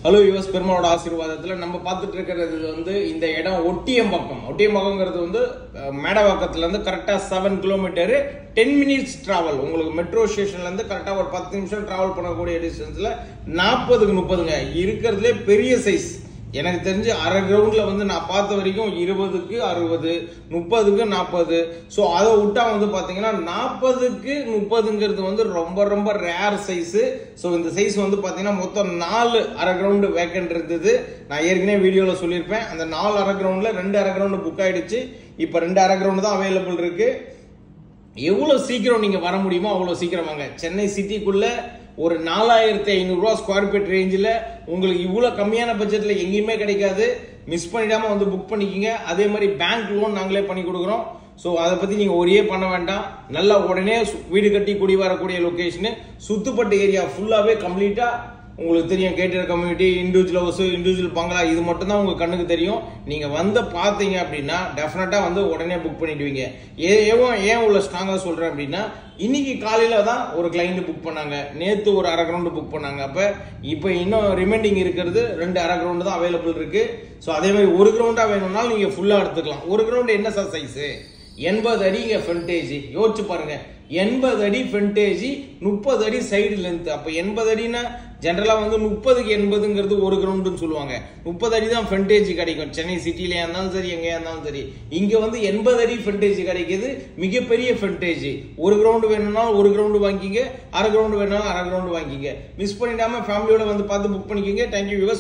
Hello யுவஸ் பெருமாளோட ஆசீர்வாதத்துல நம்ம பார்த்துட்டு இருக்கிறது வந்து இந்த இடம் ஒட்டியம்பாக்கம்ங்கிறது வந்து மேடவாக்கத்துல இருந்து கரெக்டா 7 கிலோமீட்டர் 10 மினிட்ஸ் டிராவல். உங்களுக்கு மெட்ரோ ஸ்டேஷன்ல இருந்து கரெக்டா ஒரு 10 நிமிஷம் டிராவல் பண்ணக்கூடிய டிஸ்டன்ஸ்ல 40க்கு 30ங்க இருக்கிறதுலே பெரிய சைஸ். எனக்கு தெரிஞ்சு அரை கிரவுண்ட்ல வந்து நான் பார்த்த வரைக்கும் 20க்கு 60, 30க்கு 40. ஸோ அதை விட்டா வந்து பாத்தீங்கன்னா 40க்கு 30ங்கிறது வந்து ரொம்ப ரொம்ப ரேர் சைஸ். ஸோ இந்த சைஸ் வந்து பாத்தீங்கன்னா மொத்தம் 4 அரை கிரவுண்டு வேக்கன்ட் இருந்தது. நான் ஏற்கனவே வீடியோல சொல்லியிருப்பேன். அந்த 4 அரை கிரவுண்ட்ல 2 அரை கிரவுண்டு புக் ஆயிடுச்சு. இப்ப 2 அரை கிரவுண்டு தான் அவைலபிள் இருக்கு. எவ்வளவு சீக்கிரம் நீங்க வர முடியுமோ அவ்வளவு சீக்கிரம் வாங்க. சென்னை சிட்டிக்குள்ள ஒரு 4500 ரூபா ஸ்கொயர் ஃபீட் ரேஞ்சில் உங்களுக்கு இவ்வளவு கம்மியான பட்ஜெட்ல எங்கேயுமே கிடைக்காது. மிஸ் பண்ணிடாம வந்து புக் பண்ணிக்கிங்க. அதே மாதிரி பேங்க் லோன் நாங்களே பண்ணி கொடுக்குறோம். ஸோ அதை பத்தி நீங்க ஒரே பண்ண வேண்டாம். நல்லா உடனே வீடு கட்டி குடி வரக்கூடிய லொகேஷன். சுத்துப்பட்டு ஏரியா ஃபுல்லாவே கம்ப்ளீட்டா உங்களுக்கு தெரியும். Cater community, individual house, individual பங்களா, இது மட்டும் தான் உங்க கண்ணுக்கு தெரியும். நீங்க வந்து பாத்தீங்க அப்படின்னா டெஃபினட்டா வந்து உடனே புக் பண்ணிடுவீங்க. ஏன் உள்ள ஸ்ட்ராங்கா சொல்றேன் அப்படின்னா, இன்னைக்கு காலையில தான் ஒரு கிளைண்ட் புக் பண்ணாங்க, நேத்து ஒரு அரை கிரவுண்ட் புக் பண்ணாங்க. இப்ப இன்னும் ரிமைண்டிங் இருக்கிறது 2 அரை கிரவுண்ட் தான் அவைலபிள் இருக்கு. ஸோ அதே மாதிரி ஒரு கிரவுண்டா வேணும்னாலும் நீங்க ஃபுல்லா எடுத்துக்கலாம். ஒரு கிரவுண்ட் என்ன சார் சைஸ்? 80 அடிங்க ஃப்ரண்டேஜ். யோசிச்சு பாருங்க, 80 அடி ஃப்ரண்டேஜ், 30 அடி சைடு லென்த். அப்ப 80 அடினா ஜெனரலா வந்து 30க்கு 80ங்கிறது ஒரு கிரவுண்டுன்னு சொல்லுவாங்க. 30 அடி தான் ஃப்ரண்டேஜ் கிடைக்கும். சென்னை சிட்டிலயா இருந்தாலும் சரி, எங்கேயா இருந்தாலும் சரி. இங்க வந்து 80 அடி ஃப்ரண்டேஜ் கிடைக்குது. மிகப்பெரிய ஃப்ரண்டேஜ். ஒரு கிரவுண்டு வேணும்னாலும் ஒரு கிரவுண்டு வாங்கிங்க, அரை கிரவுண்டு வேணும்னாலும் அரை கிரவுண்டு வாங்கிங்க. மிஸ் பண்ணிடாம ஃபேமிலியோட வந்து பார்த்து புக் பண்ணிக்கோங்க. Thank you yours.